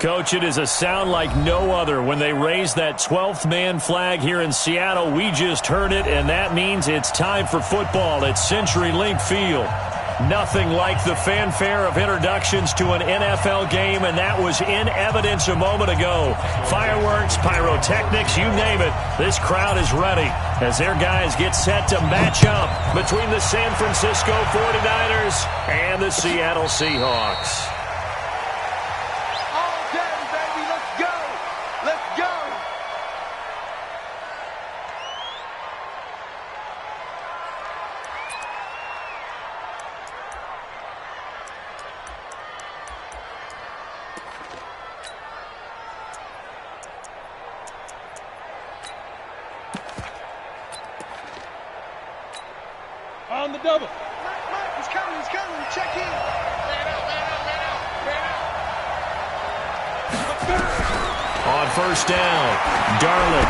Coach, it is a sound like no other when they raise that 12th man flag here in Seattle. We just heard it, and that means it's time for football at CenturyLink Field. Nothing like the fanfare of introductions to an NFL game, and that was in evidence a moment ago. Fireworks, pyrotechnics, you name it. This crowd is ready as their guys get set to match up between the San Francisco 49ers and the Seattle Seahawks. On the double. He's coming, check in. Man out. On first down, Darling.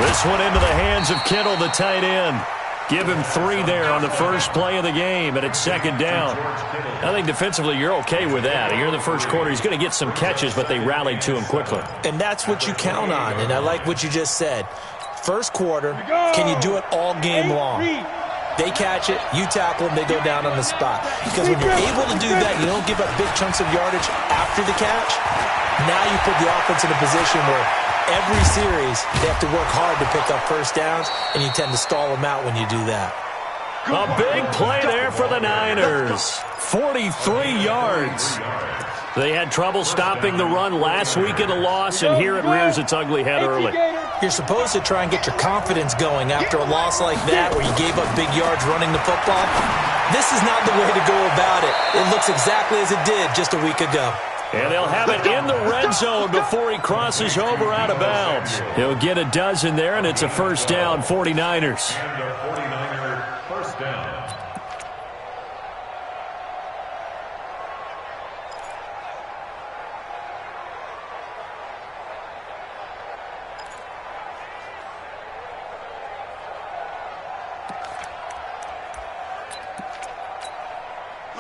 This one into the hands of Kittle, the tight end. Give him 3 there on the first play of the game, and it's second down. I think defensively you're okay with that. Here in the first quarter, he's going to get some catches, but they rallied to him quickly. And that's what you count on, and I like what you just said. First quarter, can you do it all game long? They catch it, you tackle them, they go down on the spot. Because when you're able to do that, you don't give up big chunks of yardage after the catch. Now you put the offense in a position where every series they have to work hard to pick up first downs, and you tend to stall them out when you do that. A big play there for the Niners. 43 yards. They had trouble stopping the run last week in a loss, and here it rears its ugly head early. You're supposed to try and get your confidence going after a loss like that where you gave up big yards running the football. This is not the way to go about it. It looks exactly as it did just a week ago. And they'll have it in the red zone before he crosses over out of bounds. He'll get a dozen there, and it's a first down, 49ers. First down.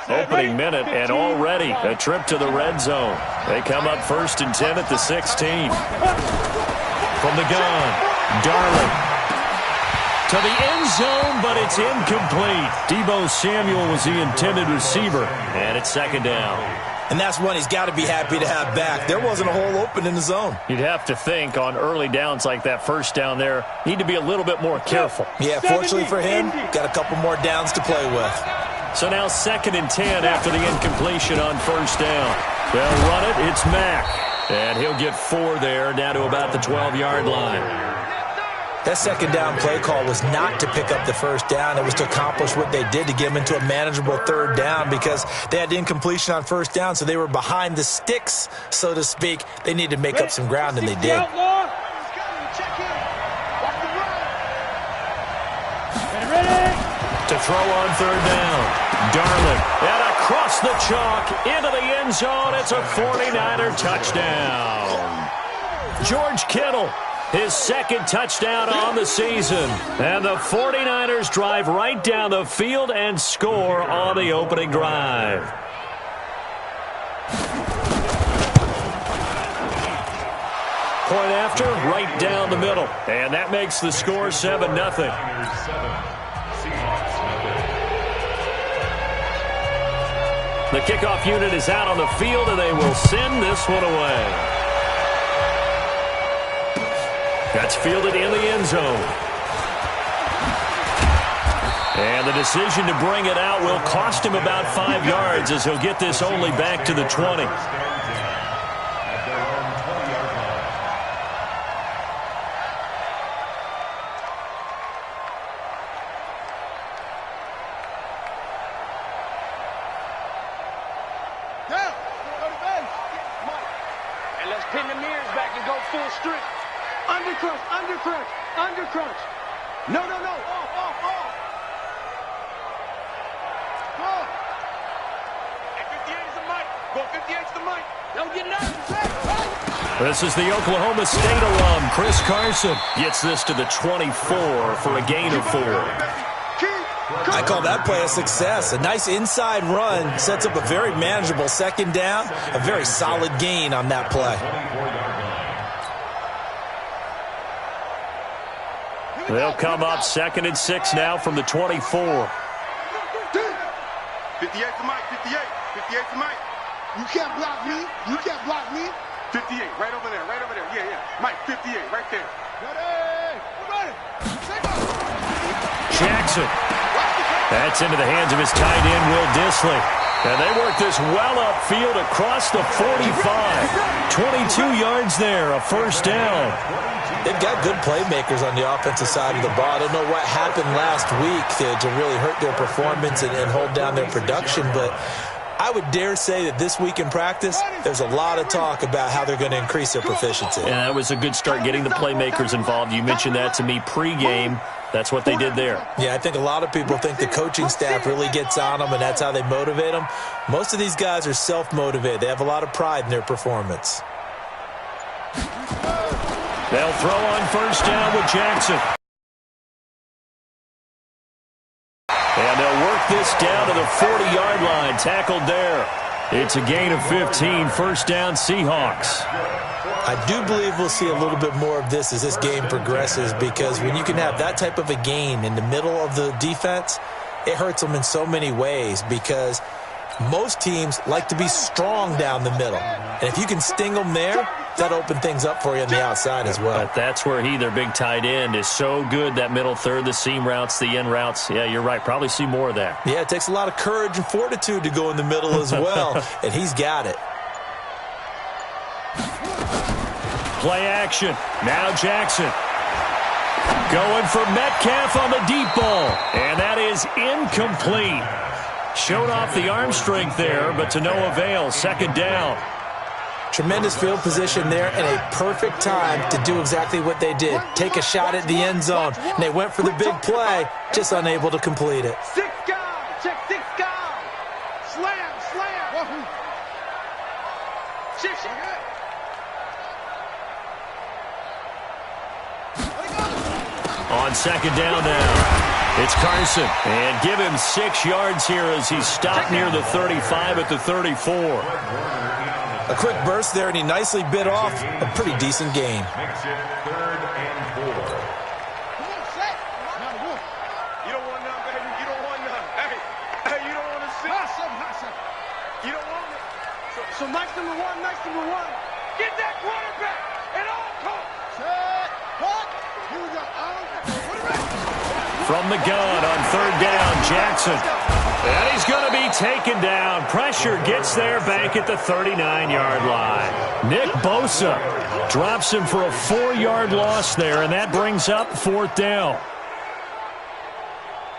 Opening minute, and already a trip to the red zone. They come up first and 10 at the 16. From the gun, Darling. To the end zone, but it's incomplete. Deebo Samuel was the intended receiver, and it's second down. And that's one he's got to be happy to have back. There wasn't a hole open in the zone. You'd have to think on early downs like that first down there, need to be a little bit more careful. Yeah, fortunately for him, got a couple more downs to play with. So now second and 10 after the incompletion on first down. They'll run it. It's Mack. And he'll get 4 there, down to about the 12-yard line. That second down play call was not to pick up the first down. It was to accomplish what they did to get them into a manageable third down because they had incompletion on first down, so they were behind the sticks, so to speak. They needed to make up some ground, and they did. To throw on third down, Darling. And across the chalk, into the end zone. It's a 49er touchdown. George Kittle, his second touchdown on the season. And the 49ers drive right down the field and score on the opening drive. Point after, right down the middle. And that makes the score 7-0. The kickoff unit is out on the field, and they will send this one away. That's fielded in the end zone. And the decision to bring it out will cost him about 5 yards as he'll get this only back to the 20. Pin the mirrors back and go full strength. Undercrunch. No. Off. Go. At 58 is the mic. Go 58 is the mic. Don't get nervous. This is the Oklahoma State alum, Chris Carson. Gets this to the 24 for a gain of 4. I call that play a success. A nice inside run sets up a very manageable second down, a very solid gain on that play. They'll come up 2nd and 6 now from the 24. 58 to Mike, 58. 58 to Mike. You can't block me. You can't block me. 58, right over there, right over there. Yeah, yeah. Mike, 58, right there. Ready. Jackson. That's into the hands of his tight end, Will Dissly. And they work this well upfield across the 45. 22 yards there, a first down. They've got good playmakers on the offensive side of the ball. I don't know what happened last week to really hurt their performance and hold down their production, but I would dare say that this week in practice, there's a lot of talk about how they're going to increase their proficiency. And that was a good start, getting the playmakers involved. You mentioned that to me pregame. That's what they did there. Yeah, I think a lot of people think the coaching staff really gets on them, and that's how they motivate them. Most of these guys are self-motivated. They have a lot of pride in their performance. They'll throw on first down with Jackson. And they'll work this down to the 40-yard line. Tackled there. It's a gain of 15. First down, Seahawks. I do believe we'll see a little bit more of this as this game progresses, because when you can have that type of a gain in the middle of the defense, it hurts them in so many ways, because most teams like to be strong down the middle. And if you can sting them there, that opens things up for you on the outside as well. But that's where their big tight end, is so good, that middle third, the seam routes, the end routes. Yeah, you're right. Probably see more of that. Yeah, it takes a lot of courage and fortitude to go in the middle as well, and he's got it. Play action. Now Jackson. Going for Metcalf on the deep ball. And that is incomplete. Showed off the arm strength there, but to no avail. Second down. Tremendous field position there, and a perfect time to do exactly what they did. Take a shot at the end zone. And they went for the big play, just unable to complete it. 6 guys. Check 6 guys. Slam. Check. On second down now, it's Carson. And give him 6 yards here as he stopped near the 35 at the 34. A quick burst there, and he nicely bit off a pretty decent gain. Makes it 3rd and 4. You don't want none, baby. You don't want none. Hey, you don't want to see. You don't want it. So nice number one. Get that quarterback at all costs. Here we go. From the gun on third down, Jackson. And he's going to be taken down. Pressure gets there back at the 39-yard line. Nick Bosa drops him for a 4-yard loss there, and that brings up 4th down.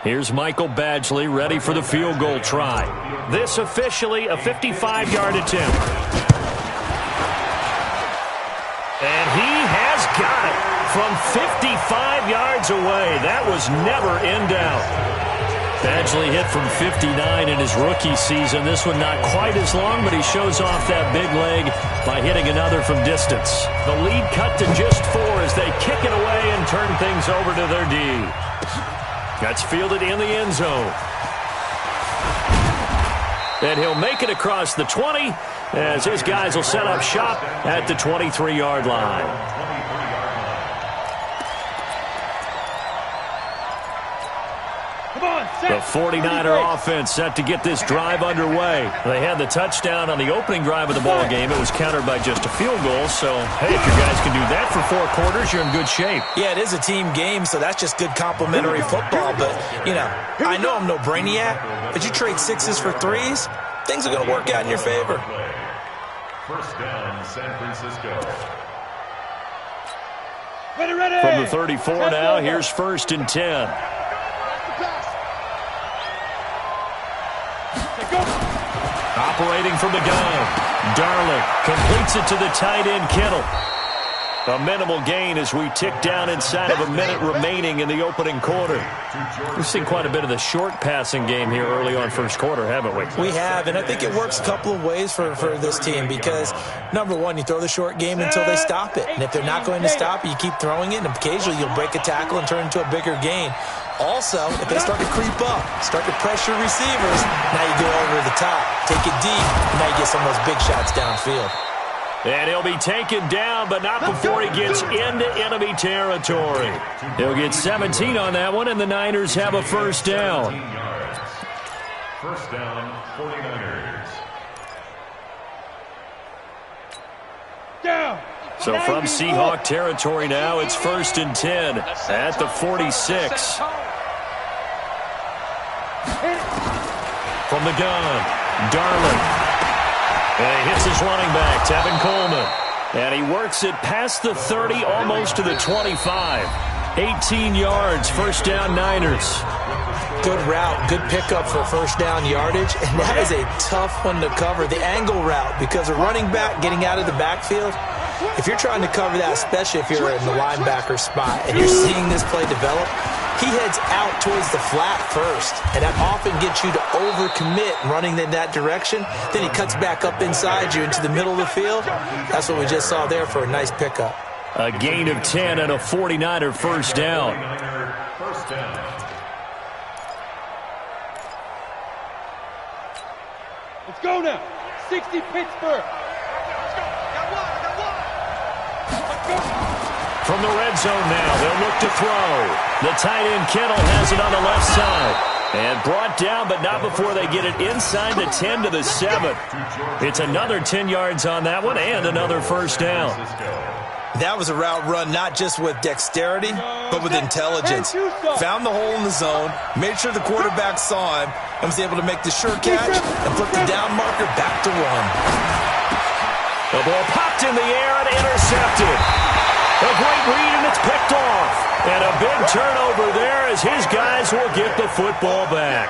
Here's Michael Badgley ready for the field goal try. This officially a 55-yard attempt. And he has got it from 55 yards away. That was never in doubt. Badgley hit from 59 in his rookie season. This one not quite as long, but he shows off that big leg by hitting another from distance. The lead cut to just 4 as they kick it away and turn things over to their D. That's fielded in the end zone. And he'll make it across the 20 as his guys will set up shop at the 23-yard line. The 49er offense set to get this drive underway. They had the touchdown on the opening drive of the ball game. It was countered by just a field goal. So, hey, if your guys can do that for 4 quarters, you're in good shape. Yeah, it is a team game, so that's just good complimentary football. But, you know, I know I'm no brainiac, but you trade 6s for 3s, things are going to work out in your favor. First down, San Francisco. Ready. From the 34 now, here's 1st and 10. Operating from the gun, Darling completes it to the tight end, Kittle. A minimal gain as we tick down inside of a minute remaining in the opening quarter. We've seen quite a bit of the short passing game here early on first quarter, haven't we? We have, and I think it works a couple of ways for this team because, number one, you throw the short game until they stop it. And if they're not going to stop it, you keep throwing it, and occasionally you'll break a tackle and turn into a bigger gain. Also, if they start to creep up, start to pressure receivers, now you go over the top, take it deep, and now you get some of those big shots downfield. And he'll be taken down, but not before he gets into enemy territory. He'll get 17 on that one, and the Niners have a first down. First down, 49ers. Down. So from Seahawk territory now, it's 1st and 10 at the 46. From the gun, Darling. And he hits his running back, Tevin Coleman. And he works it past the 30, almost to the 25. 18 yards, first down Niners. Good route, good pickup for first down yardage, and that is a tough one to cover. The angle route, because a running back getting out of the backfield, if you're trying to cover that, especially if you're in the linebacker spot and you're seeing this play develop, he heads out towards the flat first, and that often gets you to overcommit running in that direction. Then he cuts back up inside you into the middle of the field. That's what we just saw there for a nice pickup. A gain of 10 and a 49er first down. First down. Let's go now. 60 Pittsburgh. From the red zone now, they'll look to throw. The tight end Kittle has it on the left side. And brought down, but not before they get it inside the 10 to the 7. It's another 10 yards on that one and another first down. That was a route run not just with dexterity, but with intelligence. Found the hole in the zone, made sure the quarterback saw him, and was able to make the sure catch and flip the down marker back to one. The ball popped in the air and intercepted. A great read, and it's picked off. And a big turnover there as his guys will get the football back.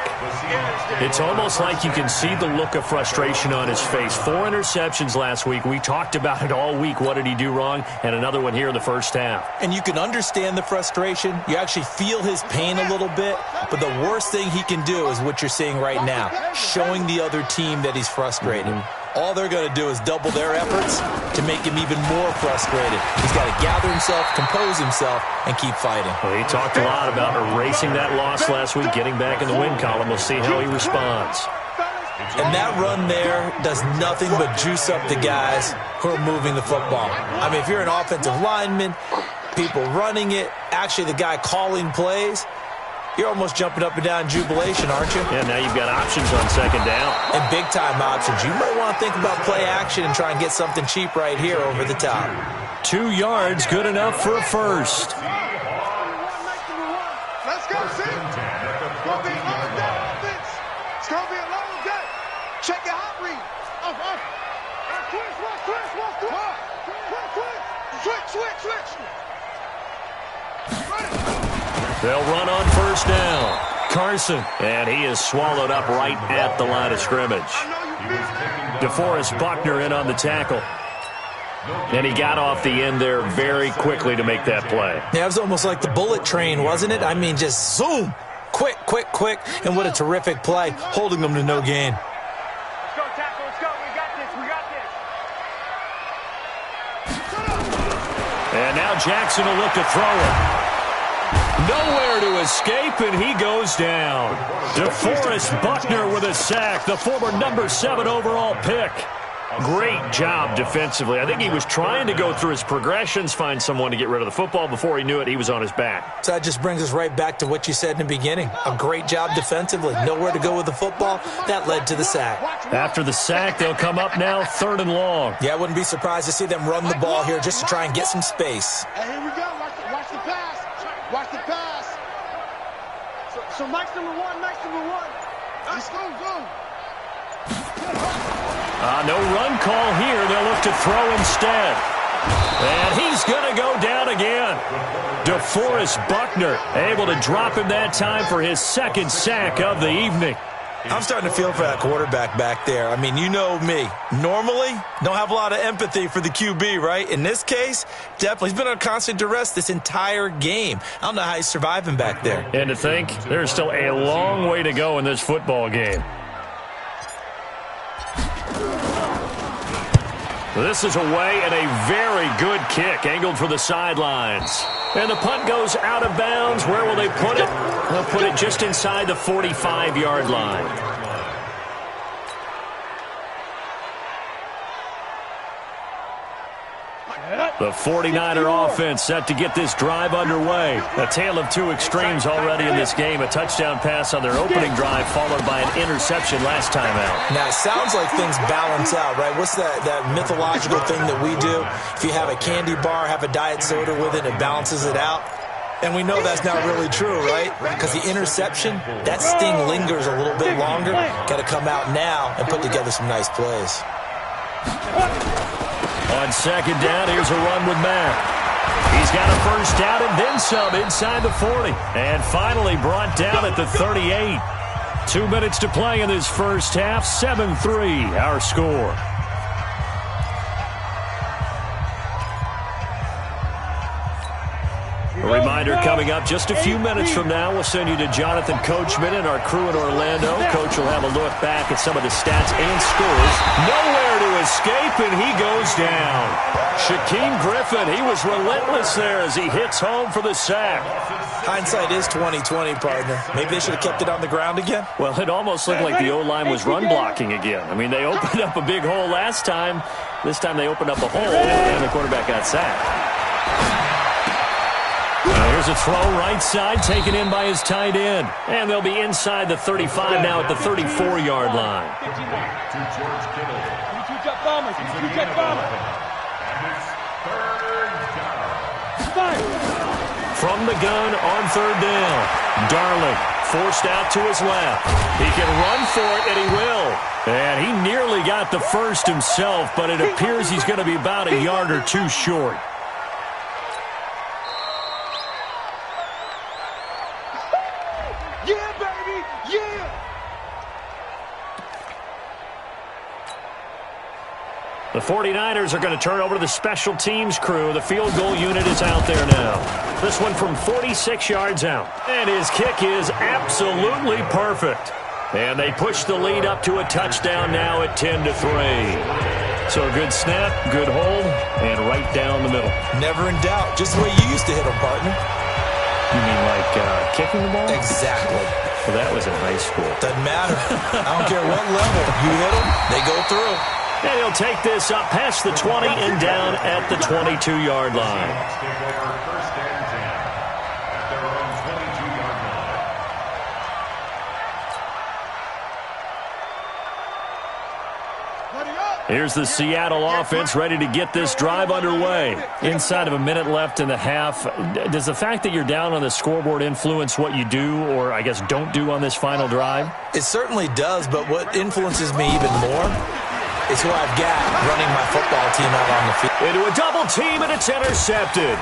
It's almost like you can see the look of frustration on his face. 4 interceptions last week. We talked about it all week. What did he do wrong? And another one here in the first half. And you can understand the frustration. You actually feel his pain a little bit. But the worst thing he can do is what you're seeing right now, showing the other team that he's frustrated. All they're going to do is double their efforts to make him even more frustrated. He's got to gather himself, compose himself, and keep fighting. Well, he talked a lot about erasing that loss last week, getting back in the win column. We'll see how he responds. And that run there does nothing but juice up the guys who are moving the football. I mean, if you're an offensive lineman, people running it, actually the guy calling plays, you're almost jumping up and down in jubilation, aren't you? Yeah, now you've got options on second down. And big-time options. You might want to think about play action and try and get something cheap right here over the top. 2 yards, good enough for a first. Let's go, see. It's going to be a long day offense. It's going to be a long day. Check your hot read. Switch. They'll run on first down. Carson, and he is swallowed up right at the line of scrimmage. DeForest Buckner in on the tackle. And he got off the end there very quickly to make that play. Yeah, it was almost like the bullet train, wasn't it? I mean, just zoom. Quick. And what a terrific play, holding them to no gain. Let's go, tackle. Let's go. We got this. And now Jackson will look to throw it. Nowhere to escape, and he goes down. DeForest Buckner with a sack, the former number 7 overall pick. Great job defensively. I think he was trying to go through his progressions, find someone to get rid of the football. Before he knew it, he was on his back. So that just brings us right back to what you said in the beginning. A great job defensively. Nowhere to go with the football. That led to the sack. After the sack, they'll come up now 3rd and long. Yeah, I wouldn't be surprised to see them run the ball here just to try and get some space. Hey, here we go. Watch the pass. Watch the pass. So Mike's number one. Let's go. No run call here. They'll look to throw instead. And he's going to go down again. DeForest Buckner able to drop him that time for his 2nd sack of the evening. I'm starting to feel for that quarterback back there. I mean, you know me. Normally, don't have a lot of empathy for the QB, right? In this case, definitely. He's been under constant duress this entire game. I don't know how he's surviving back there. And to think, there's still a long way to go in this football game. This is away and a very good kick angled for the sidelines. And the punt goes out of bounds. Where will they put it? They'll put it just inside the 45-yard line. The 49er offense set to get this drive underway. A tale of two extremes already in this game. A touchdown pass on their opening drive followed by an interception last time out. Now, it sounds like things balance out, right? What's that mythological thing that we do? If you have a candy bar, have a diet soda with it, it balances it out. And we know that's not really true, right? Because the interception, that sting lingers a little bit longer. Got to come out now and put together some nice plays. On second down, here's a run with Mack. He's got a first down and then some inside the 40. And finally brought down at the 38. 2 minutes to play in this first half. 7-3 our score. A reminder coming up just a few minutes from now. We'll send you to Jonathan Coachman and our crew in Orlando. Coach will have a look back at some of the stats and scores. Nowhere to escape, and he goes down. Shaquem Griffin, he was relentless there as he hits home for the sack. Hindsight is 20/20, partner. Maybe they should have kept it on the ground again. Well, it almost looked like the O-line was run blocking again. I mean, they opened up a big hole last time. This time they opened up a hole, and the quarterback got sacked. Here's a throw right side taken in by his tight end. And they'll be inside the 35 now at the 34-yard line. From the gun on third down. Darling forced out to his left. He can run for it, and he will. And he nearly got the first himself, but it appears he's going to be about a yard or two short. The 49ers are going to turn over to the special teams crew. The field goal unit is out there now. This one from 46 yards out. And his kick is absolutely perfect. And they push the lead up to a touchdown now at 10-3. So a good snap, good hold, and right down the middle. Never in doubt. Just the way you used to hit them, partner. You mean like kicking the ball? Exactly. Well, that was in high school. Doesn't matter. I don't care what level. You hit them, they go through. And he'll take this up past the 20 and down at the 22-yard line. Here's the Seattle offense ready to get this drive underway. Inside of a minute left in the half. Does the fact that you're down on the scoreboard influence what you do or, I guess, don't do on this final drive? It certainly does, but what influences me even more is who I've got running my football team out on the field. Into a double team, and it's intercepted.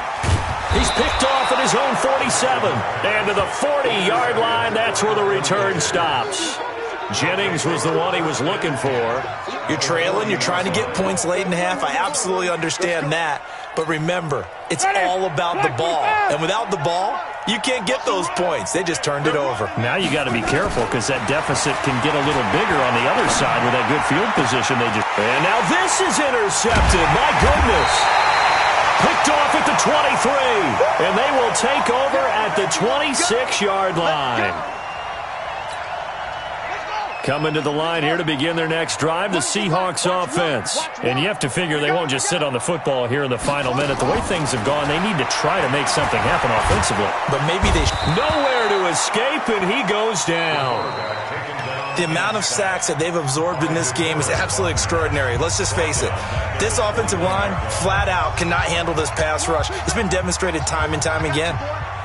He's picked off at his own 47. And to the 40-yard line, that's where the return stops. Jennings was the one he was looking for. You're trailing. You're trying to get points late in half. I absolutely understand that. But remember, it's all about the ball. And without the ball, you can't get those points. They just turned it over. Now you got to be careful because that deficit can get a little bigger on the other side with that good field position they just... And now this is intercepted. My goodness. Picked off at the 23. And they will take over at the 26-yard line. Coming to the line here to begin their next drive, the Seahawks offense. And you have to figure they won't just sit on the football here in the final minute. The way things have gone, they need to try to make something happen offensively. But maybe they... Nowhere to escape, and he goes down. The amount of sacks that they've absorbed in this game is absolutely extraordinary. Let's just face it. This offensive line, flat out, cannot handle this pass rush. It's been demonstrated time and time again.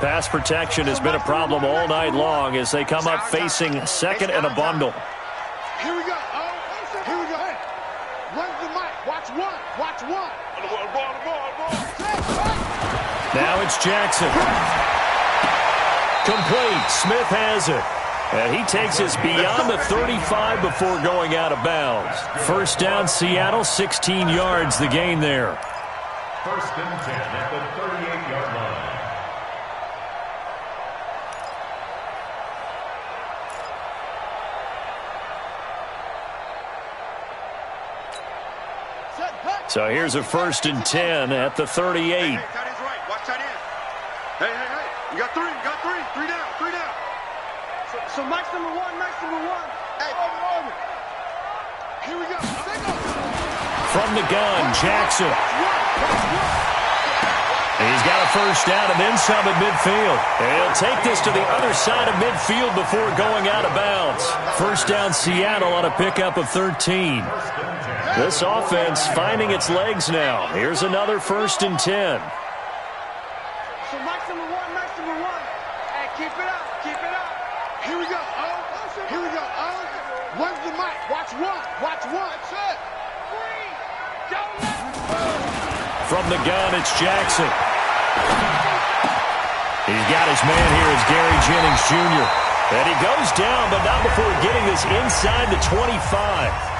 Pass protection has been a problem all night long as they come up facing second and a bundle. Here we go. Here we go. Hey, run the mic. Watch one. Watch one. Now it's Jackson. Complete. Smith has it. And he takes us beyond the 35 before going out of bounds. First down, Seattle, 16 yards the gain there. First and 10 at the 38-yard line. So here's a first and 10 at the 38. Hey. You got three. Three down. So Mike's number one. Hey. Here we go. From the gun, Jackson. He's got a first down and then some at midfield. He'll take this to the other side of midfield before going out of bounds. First down Seattle on a pickup of 13. This offense finding its legs now. Here's another 1st and 10. So Mike's number one. Hey, keep it up. Here we go. One's the Mike. Watch one. That's it. Three. Go. From the gun, it's Jackson. He's got his man here as Gary Jennings Jr. And he goes down, but not before getting this inside the 25.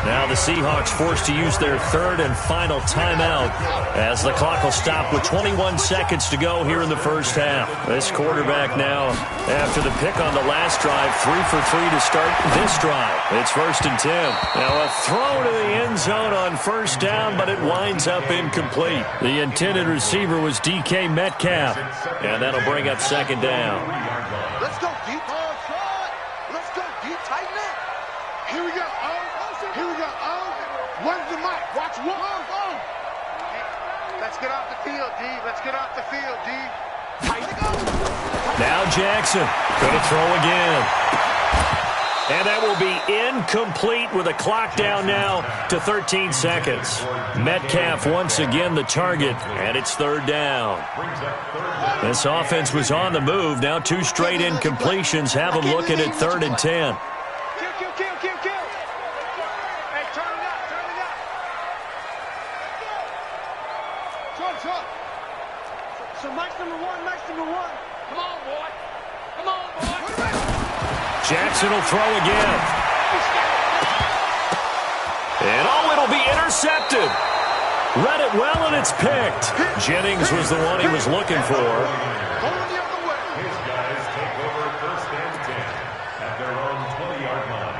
Now the Seahawks forced to use their 3rd and final timeout as the clock will stop with 21 seconds to go here in the first half. This quarterback now, after the pick on the last drive, 3 for 3 to start this drive. It's 1st and 10. Now a throw to the end zone on first down, but it winds up incomplete. The intended receiver was DK Metcalf, and that'll bring up 2nd down. Let's go deep. Tighten it. Here we go. One's the Mike. Watch one. Let's get off the field, D. Tighten it. Now Jackson going to throw again. And that will be incomplete with a clock down now to 13 seconds. Metcalf once again the target, and it's 3rd down. This offense was on the move. Now 2 straight incompletions have them looking at 3rd and 10. Kill. Hey, turn it up. So Mike's number one. Come on, boy. Jackson will throw again. And it'll be intercepted. Read it well, and it's picked. Jennings was the one he was looking for. His guys take over 1st and 10 at their own 20-yard line.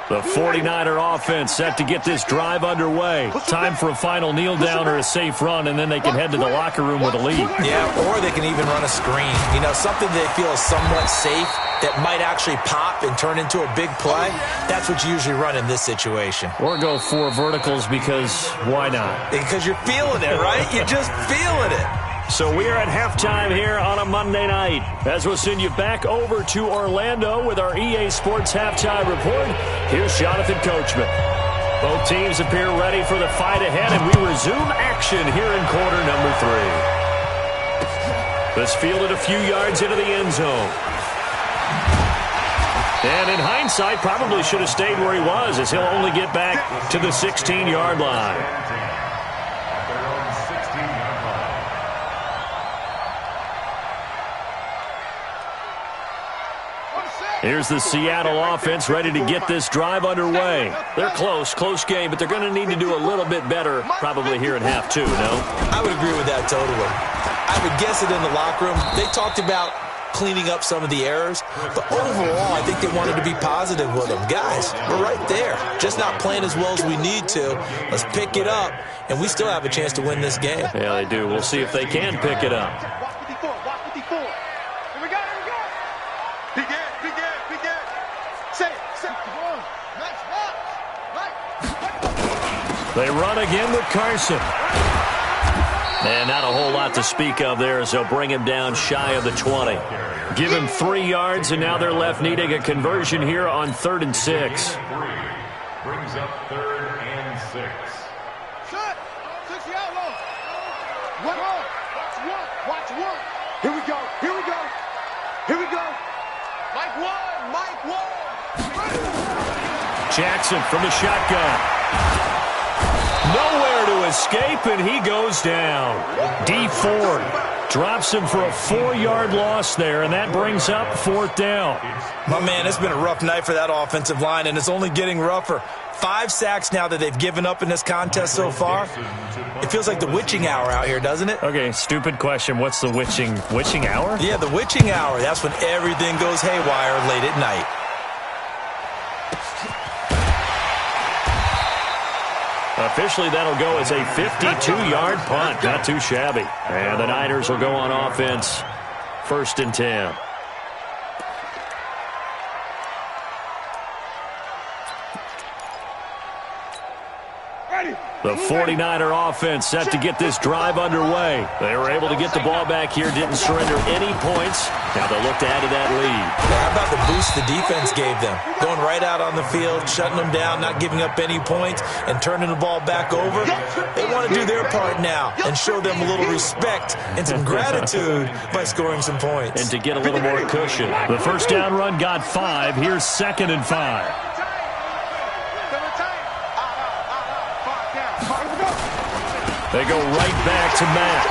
The 49er offense set to get this drive underway. Time for a final kneel down or a safe run, and then they can head to the locker room with a lead. Yeah, or they can even run a screen. Something they feel is somewhat safe that might actually pop and turn into a big play. That's what you usually run in this situation. Or go 4 verticals because why not? Because you're feeling it, right? You're just feeling it. So we are at halftime here on a Monday night, as we'll send you back over to Orlando with our EA Sports Halftime Report. Here's Jonathan Coachman. Both teams appear ready for the fight ahead, and we resume action here in quarter number 3. This fielded a few yards into the end zone. And in hindsight, probably should have stayed where he was, as he'll only get back to the 16-yard line. Here's the Seattle offense ready to get this drive underway. They're close game, but they're going to need to do a little bit better probably here in half 2, no? I would agree with that totally. I would guess it in the locker room. They talked about cleaning up some of the errors, but overall, I think they wanted to be positive with them. Guys, we're right there. Just not playing as well as we need to. Let's pick it up, and we still have a chance to win this game. Yeah, they do. We'll see if they can pick it up. They run again with Carson. And not a whole lot to speak of there as they'll bring him down shy of the 20. Give him 3 yards, and now they're left needing a conversion here on 3rd and 6. Brings up 3rd and 6. Shut! 60 out low. Watch one. Here we go. Mike one. Jackson from the shotgun. Nowhere to escape, and he goes down. D Ford drops him for a 4-yard loss there, and that brings up 4th down. My man, it's been a rough night for that offensive line, and it's only getting rougher. 5 sacks now that they've given up in this contest so far. It feels like the witching hour out here, doesn't it? Okay, stupid question. What's the witching hour? Yeah, the witching hour. That's when everything goes haywire late at night. Officially, that'll go as a 52-yard punt. Not too shabby. And the Niners will go on offense. 1st and 10. The 49er offense set to get this drive underway. They were able to get the ball back here, didn't surrender any points. Now they'll look to add to that lead. How about the boost the defense gave them? Going right out on the field, shutting them down, not giving up any points, and turning the ball back over. They want to do their part now and show them a little respect and some gratitude by scoring some points. And to get a little more cushion. The first down run got 5. Here's 2nd and 5. They go right back to Mack.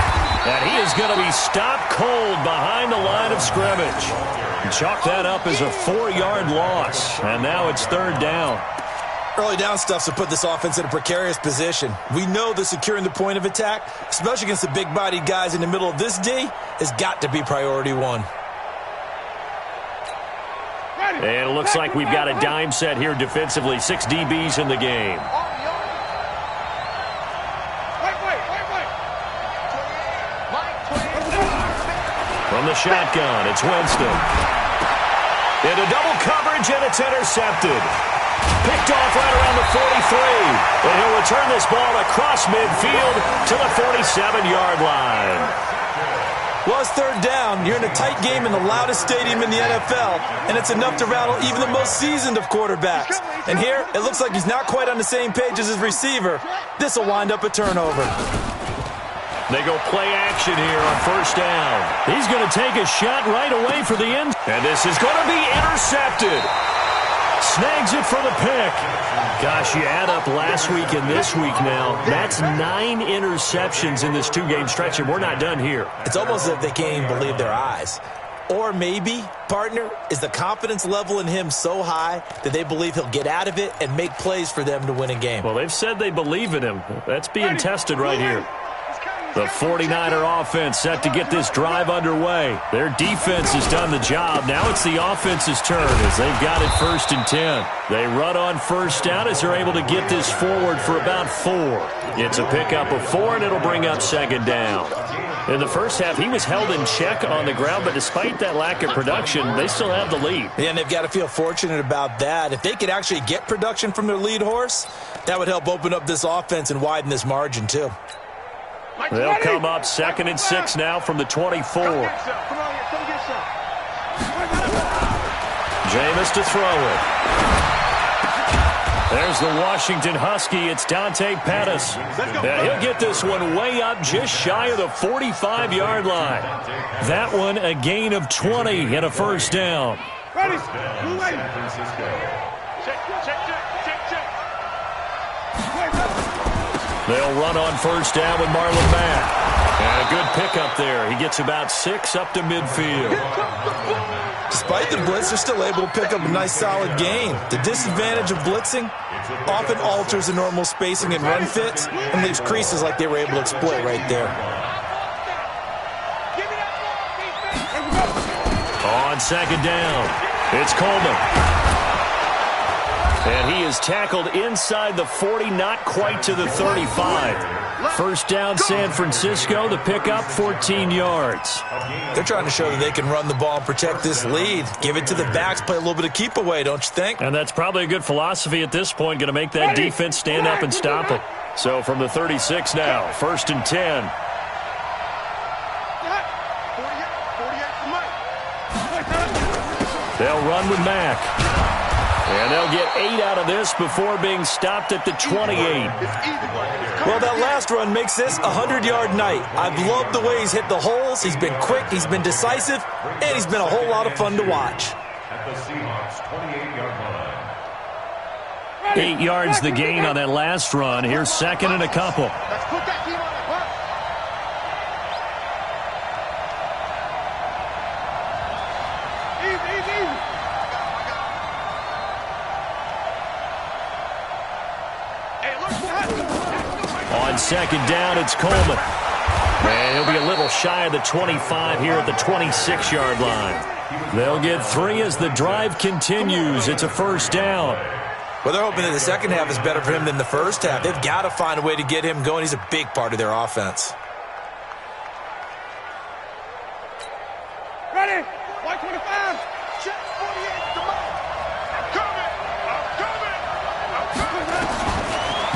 And he is going to be stopped cold behind the line of scrimmage. Chalk that up as a 4-yard loss. And now it's 3rd down. Early down stuff's to put this offense in a precarious position. We know that securing the point of attack, especially against the big-bodied guys in the middle of this D, has got to be priority 1. And it looks like we've got a dime set here defensively. 6 DBs in the game. From the shotgun, it's Winston. Into double coverage, and it's intercepted. Picked off right around the 43. And he'll return this ball across midfield to the 47-yard line. Well, it's 3rd down. You're in a tight game in the loudest stadium in the NFL, and it's enough to rattle even the most seasoned of quarterbacks. And here, it looks like he's not quite on the same page as his receiver. This will wind up a turnover. They go play action here on 1st down. He's going to take a shot right away for the end. And this is going to be intercepted. Snags it for the pick. Gosh, you add up last week and this week now. That's 9 interceptions in this 2-game stretch, and we're not done here. It's almost as if they can't even believe their eyes. Or maybe, partner, is the confidence level in him so high that they believe he'll get out of it and make plays for them to win a game. Well, they've said they believe in him. That's being tested right here. The 49er offense set to get this drive underway. Their defense has done the job. Now it's the offense's turn as they've got it 1st and 10. They run on 1st down as they're able to get this forward for about 4. It's a pickup of 4, and it'll bring up 2nd down. In the first half, he was held in check on the ground, but despite that lack of production, they still have the lead. Yeah, and they've got to feel fortunate about that. If they could actually get production from their lead horse, that would help open up this offense and widen this margin, too. They'll come up 2nd and 6 now from the 24. Jameis to throw it. There's the Washington Husky. It's Dante Pettis. And he'll get this one way up just shy of the 45-yard line. That one a gain of 20 and a 1st down. Ready. They'll run on 1st down with Marlon Mack. And a good pickup there. He gets about 6 up to midfield. Despite the blitz, they're still able to pick up a nice solid gain. The disadvantage of blitzing often alters the normal spacing and run fits and leaves creases like they were able to exploit right there. On 2nd down, it's Coleman. And he is tackled inside the 40, not quite to the 35. 1st down, San Francisco. The pickup, 14 yards. They're trying to show that they can run the ball and protect this lead. Give it to the backs, play a little bit of keep away, don't you think? And that's probably a good philosophy at this point, going to make that defense stand up and stop it. So from the 36 now, 1st and 10. They'll run with Mack. And they'll get 8 out of this before being stopped at the 28. Well, that last run makes this a 100-yard night. I've loved the way he's hit the holes. He's been quick, he's been decisive, and he's been a whole lot of fun to watch. At the Seahawks 28-yard line. 8 yards the gain on that last run. Here's 2nd and a couple. Let's put that team on the clock. On 2nd down, it's Coleman. And he'll be a little shy of the 25 here at the 26-yard line. They'll get 3 as the drive continues. It's a 1st down. Well, they're hoping that the second half is better for him than the first half. They've got to find a way to get him going. He's a big part of their offense. Ready? 125. Check 48. Come on. I'm coming.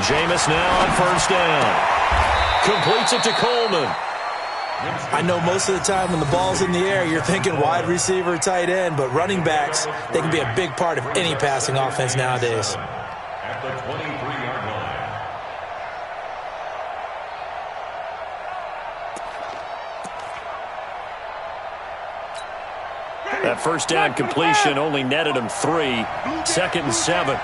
Jameis now on first down. Completes it to Coleman. I know most of the time when the ball's in the air, you're thinking wide receiver, tight end, but running backs, they can be a big part of any passing offense nowadays. At the 23-yard line. That first down completion only netted him 3. 2nd and 7.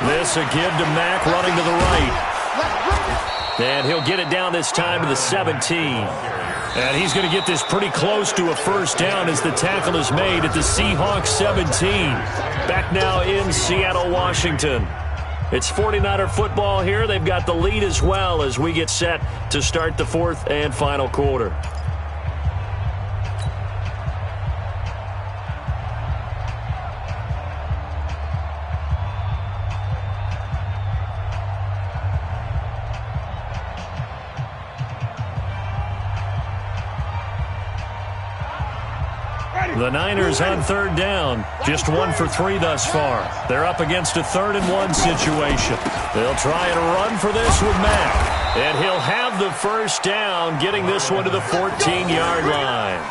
This a give to Mack running to the right. And he'll get it down this time to the 17. And he's going to get this pretty close to a first down as the tackle is made at the Seahawks 17. Back now in Seattle, Washington. It's 49er football here. They've got the lead as well as we get set to start the fourth and final quarter. The Niners on third down. Just 1 for 3 thus far. They're up against a 3rd and 1 situation. They'll try and run for this with Mack. And he'll have the first down, getting this one to the 14-yard line.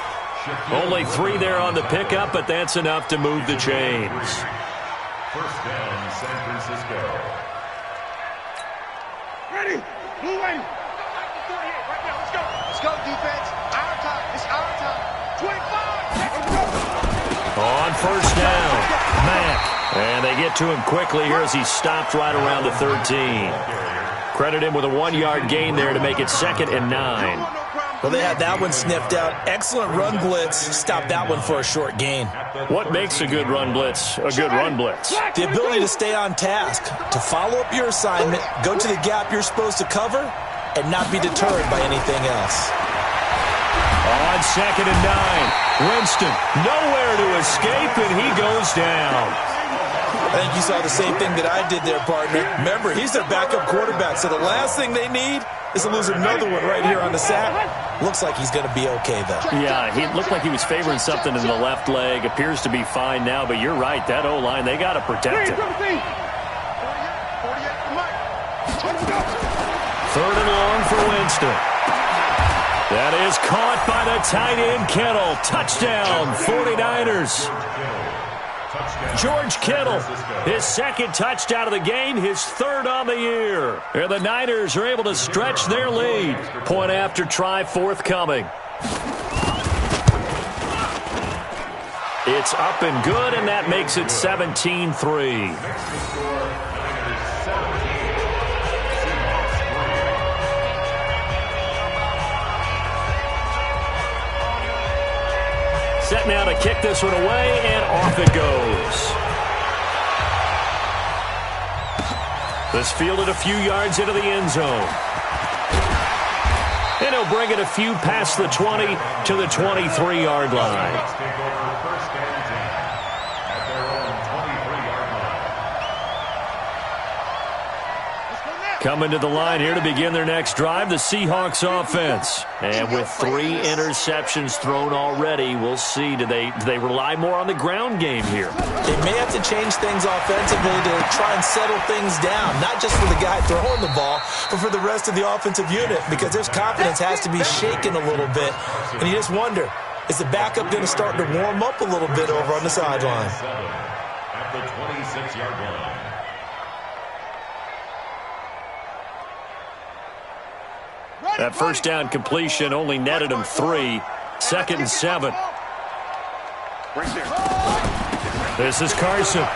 Only 3 there on the pickup, but that's enough to move the chains. First down, San Francisco. Ready? Blue wing. 48 right now. Let's go. Let's go, defense. Our time. It's our time. 25. On first down, Mack. And they get to him quickly here as he stopped right around the 13. Credit him with a 1-yard gain there to make it 2nd and 9. Well, they had that one sniffed out. Excellent run blitz. Stopped that one for a short gain. What makes a good run blitz a good run blitz? The ability to stay on task, to follow up your assignment, go to the gap you're supposed to cover, and not be deterred by anything else. On 2nd and 9, Winston nowhere to escape, and he goes down. I think you saw the same thing that I did there, partner. Remember, he's their backup quarterback, so the last thing they need is to lose another one right here on the sack. Looks like he's going to be okay, though. Yeah, he looked like he was favoring something in the left leg. Appears to be fine now, but you're right. That O-line, they got to protect him. 3rd and long for Winston. That is caught by the tight end, Kittle. Touchdown, 49ers. George Kittle, his 2nd touchdown of the game, his 3rd on the year. And the Niners are able to stretch their lead. Point after try forthcoming. It's up and good, and that makes it 17-3. Set now to kick this one away, and off it goes. This fielded a few yards into the end zone. And he'll bring it a few past the 20 to the 23-yard line. Coming to the line here to begin their next drive, the Seahawks offense. And with 3 interceptions thrown already, we'll see. Do they rely more on the ground game here? They may have to change things offensively to try and settle things down, not just for the guy throwing the ball, but for the rest of the offensive unit, because their confidence has to be shaken a little bit. And you just wonder, is the backup going to start to warm up a little bit over on the sideline? At the 26-yard line. That first down completion only netted him 3. 2nd and 7. This is Carson.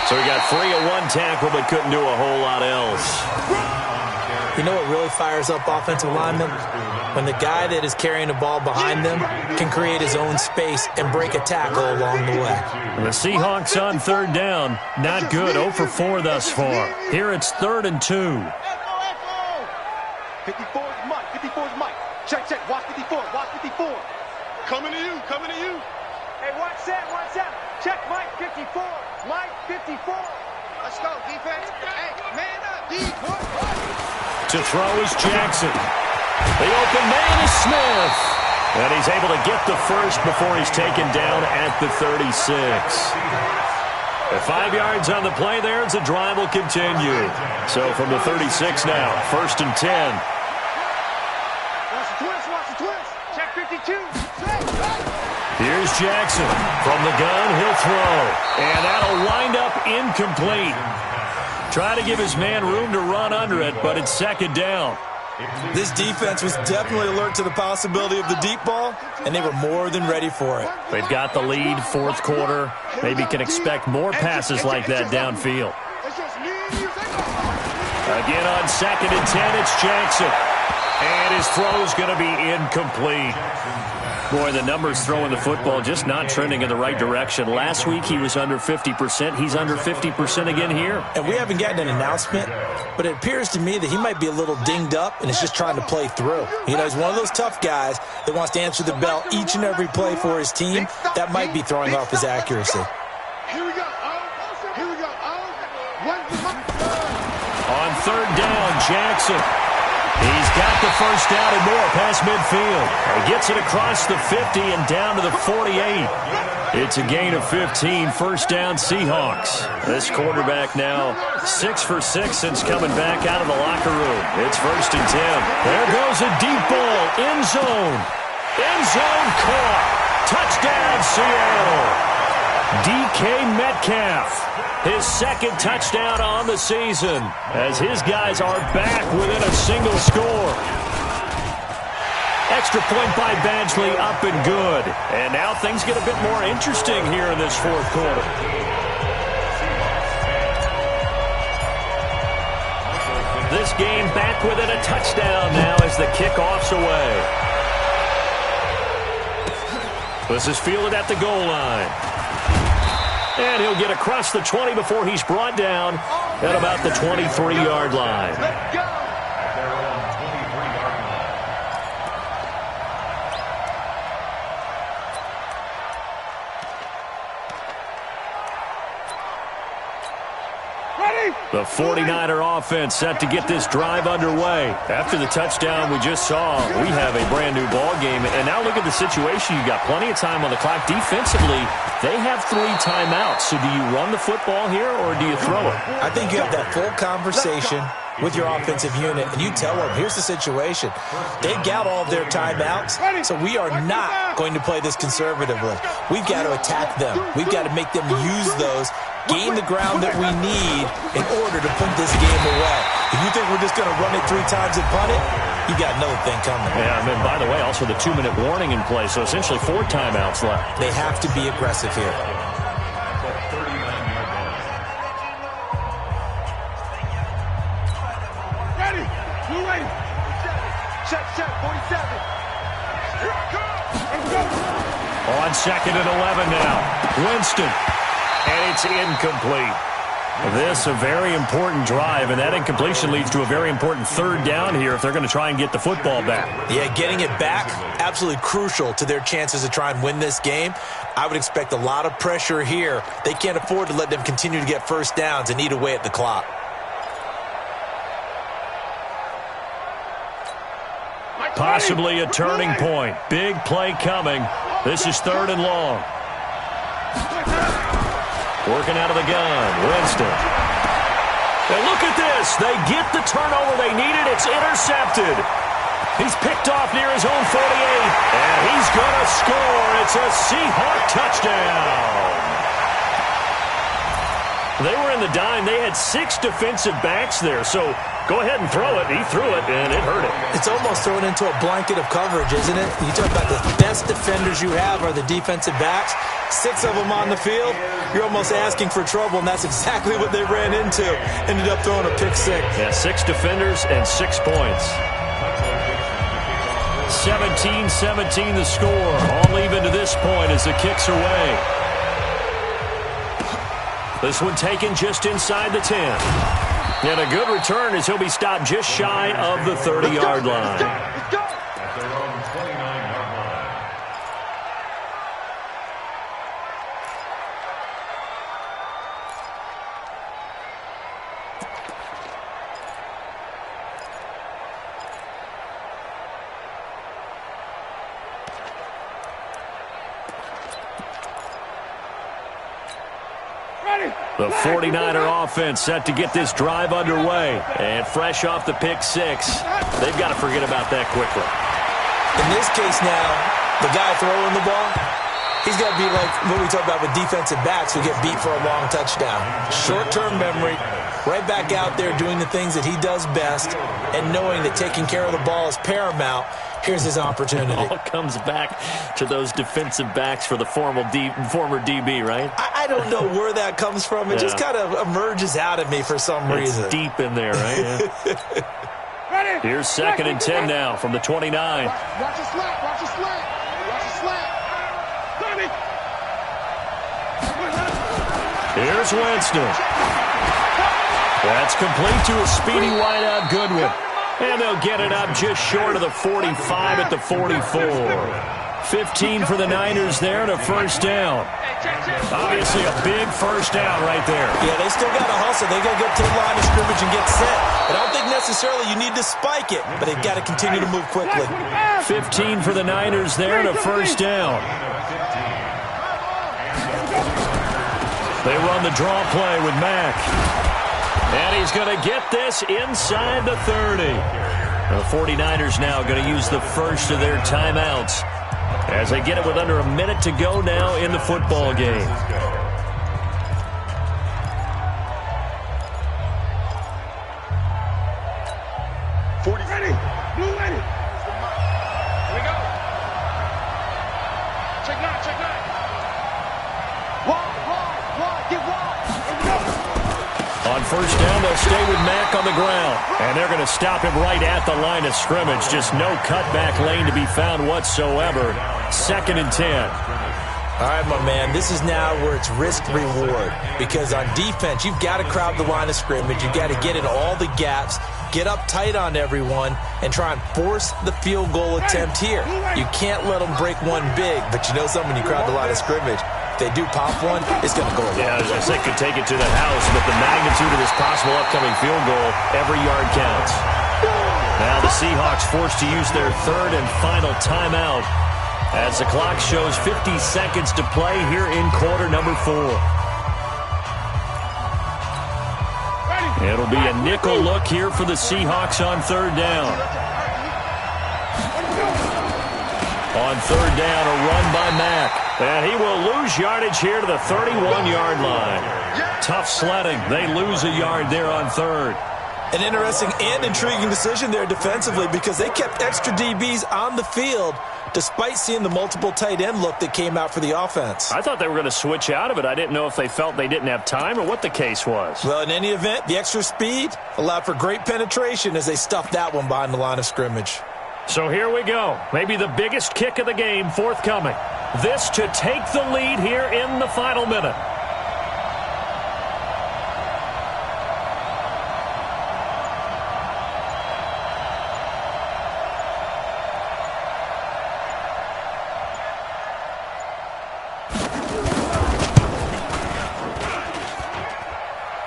So he got free of 1 tackle, but couldn't do a whole lot else. You know what really fires up offensive linemen? When the guy that is carrying the ball behind them can create his own space and break a tackle along the way. And the Seahawks on 3rd down. Not good. 0 for 4 thus far. Here it's 3rd and 2. 54 is Mike. 54 is Mike. Check, check. Watch 54. Watch 54. Coming to you, coming to you. Hey, watch that, watch that. Check Mike 54. Mike 54. Let's go, defense. Hey, man up, D. To throw is Jackson. The open man is Smith. And he's able to get the first before he's taken down at the 36. At 5 yards on the play there, as the drive will continue. So from the 36 now, 1st and 10. Watch the twist, watch the twist. Check 52. Here's Jackson. From the gun, he'll throw. And that'll wind up incomplete. Try to give his man room to run under it, but it's 2nd down. This defense was definitely alert to the possibility of the deep ball, and they were more than ready for it. They've got the lead, 4th quarter. Maybe can expect more passes like that downfield. Again on 2nd and 10, it's Jackson. And his throw's going to be incomplete. Boy, the numbers throwing the football just not trending in the right direction. Last week he was under 50%. He's under 50% again here. And we haven't gotten an announcement, but it appears to me that he might be a little dinged up and is just trying to play through. You know, he's one of those tough guys that wants to answer the bell each and every play for his team. That might be throwing off his accuracy. Here we go. Here we go. On 3rd down, Jackson. He's got the first down and more past midfield. He gets it across the 50 and down to the 48. It's a gain of 15, 1st down Seahawks. This quarterback now 6 for 6 since coming back out of the locker room. It's 1st and 10. There goes a deep ball, end zone. End zone caught. Touchdown Seattle. DK Metcalf. His 2nd touchdown on the season as his guys are back within a single score. Extra point by Badgley, up and good. And now things get a bit more interesting here in this 4th quarter. This game back within a touchdown now as the kickoff's away. This is fielded at the goal line. And he'll get across the 20 before he's brought down at about the 23-yard line. Let's go. The 49er offense set to get this drive underway. After the touchdown we just saw, we have a brand-new ball game. And now look at the situation. You've got plenty of time on the clock. Defensively, they have 3 timeouts. So do you run the football here or do you throw it? I think you have that full conversation with your offensive unit, and you tell them, here's the situation. They've got all of their timeouts, so we are not going to play this conservatively. We've got to attack them. We've got to make them use those, gain the ground that we need in order to put this game away. If you think we're just going to run it 3 times and punt it, you got another thing coming. Yeah, and then, by the way, also the 2-minute warning in play, so essentially 4 timeouts left. They have to be aggressive here. Ready. You ready? Check, 47. Here I come. On 2nd and 11 now. Winston. And it's incomplete. This a very important drive, and that incompletion leads to a very important 3rd down here if they're going to try and get the football back. Yeah, getting it back, absolutely crucial to their chances to try and win this game. I would expect a lot of pressure here. They can't afford to let them continue to get first downs and eat away at the clock. Possibly a turning point. Big play coming. This is 3rd and long. Working out of the gun, Winston. And look at this. They get the turnover they needed. It's intercepted. He's picked off near his own 48. And he's going to score. It's a Seahawk touchdown. They were in the dime. They had 6 defensive backs there. So go ahead and throw it. He threw it, and it hurt him. It's almost thrown into a blanket of coverage, isn't it? You talk about the best defenders you have are the defensive backs. 6 of them on the field. You're almost asking for trouble, and that's exactly what they ran into. Ended up throwing a pick 6. Yeah, 6 defenders and 6 points. 17-17 the score. All even to this point as the kick's away. This one taken just inside the 10. And a good return as he'll be stopped just shy of the 30-yard line. Let's go. At their own 29-yard line. The 49er offense set to get this drive underway. And fresh off the pick six, they've got to forget about that quickly. In this case now, the guy throwing the ball, he's got to be like what we talk about with defensive backs who get beat for a long touchdown. Short-term memory, right back out there doing the things that he does best, and knowing that taking care of the ball is paramount. Here's his opportunity. It all comes back to those defensive backs for the former DB, right? I don't know where that comes from. It just kind of emerges out of me for some reason. It's deep in there, right? Yeah. Here's 2nd and 10 now from the 29. Watch the slant. Watch the slant. Watch the slant. Here's Winston. That's complete to a speedy wideout Goodwin. And they'll get it up just short of the 45 at the 44. 15 for the Niners there and a first down. Obviously a big first down right there. Yeah, they still got to hustle. They got to get to the line of scrimmage and get set. I don't think necessarily you need to spike it, but they've got to continue to move quickly. 15 for the Niners there and a first down. They run the draw play with Mack. And he's going to get this inside the 30. The 49ers now going to use the first of their timeouts as they get it with under a minute to go now in the football game. Ready. Blue ready. Here we go. Check nine. Wide, get wide. Here we go. On first down, they'll stay with Mack on the ground. And they're going to stop him right at the line of scrimmage. Just no cutback lane to be found whatsoever. 2nd and 10. All right, my man, this is now where it's risk-reward. Because on defense, you've got to crowd the line of scrimmage. You've got to get in all the gaps, get up tight on everyone, and try and force the field goal attempt here. You can't let them break one big, but you know something, when you crowd the line of scrimmage, if they do pop one, it's going to go away. Yeah, as they could take it to the house, but the magnitude of this possible upcoming field goal, every yard counts. Now the Seahawks forced to use their 3rd and final timeout as the clock shows 50 seconds to play here in quarter number 4. It'll be a nickel look here for the Seahawks on 3rd down. On 3rd down, a run by Mack. And he will lose yardage here to the 31-yard line. Tough sledding. They lose a yard there on 3rd. An interesting and intriguing decision there defensively because they kept extra DBs on the field despite seeing the multiple tight end look that came out for the offense. I thought they were going to switch out of it. I didn't know if they felt they didn't have time or what the case was. Well, in any event, the extra speed allowed for great penetration as they stuffed that one behind the line of scrimmage. So here we go. Maybe the biggest kick of the game forthcoming. This to take the lead here in the final minute.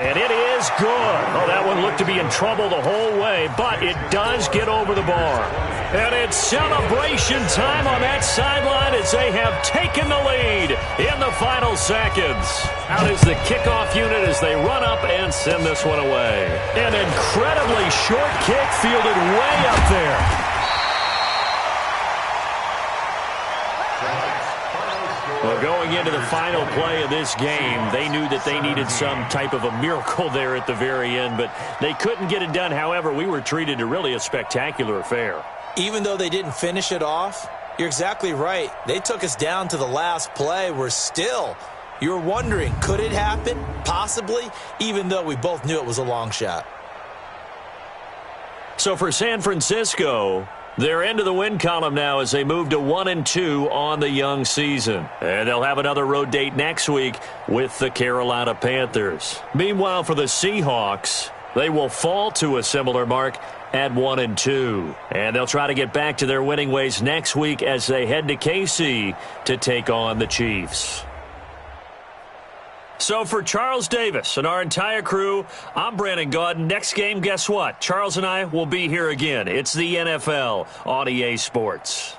And it is good. Oh, that one looked to be in trouble the whole way, but it does get over the bar. And it's celebration time on that sideline as they have taken the lead in the final seconds. Out is the kickoff unit as they run up and send this one away. An incredibly short kick fielded way up there. Well, going into the final play of this game, they knew that they needed some type of a miracle there at the very end, but they couldn't get it done. However, we were treated to really a spectacular affair. Even though they didn't finish it off, you're exactly right. They took us down to the last play. We're still, you were wondering, could it happen? Possibly, even though we both knew it was a long shot. So for San Francisco, they're into the win column now as they move to 1-2 on the young season. And they'll have another road date next week with the Carolina Panthers. Meanwhile, for the Seahawks, they will fall to a similar mark at 1-2. And they'll try to get back to their winning ways next week as they head to KC to take on the Chiefs. So for Charles Davis and our entire crew, I'm Brandon Gaudin. Next game, guess what? Charles and I will be here again. It's the NFL on EA Sports.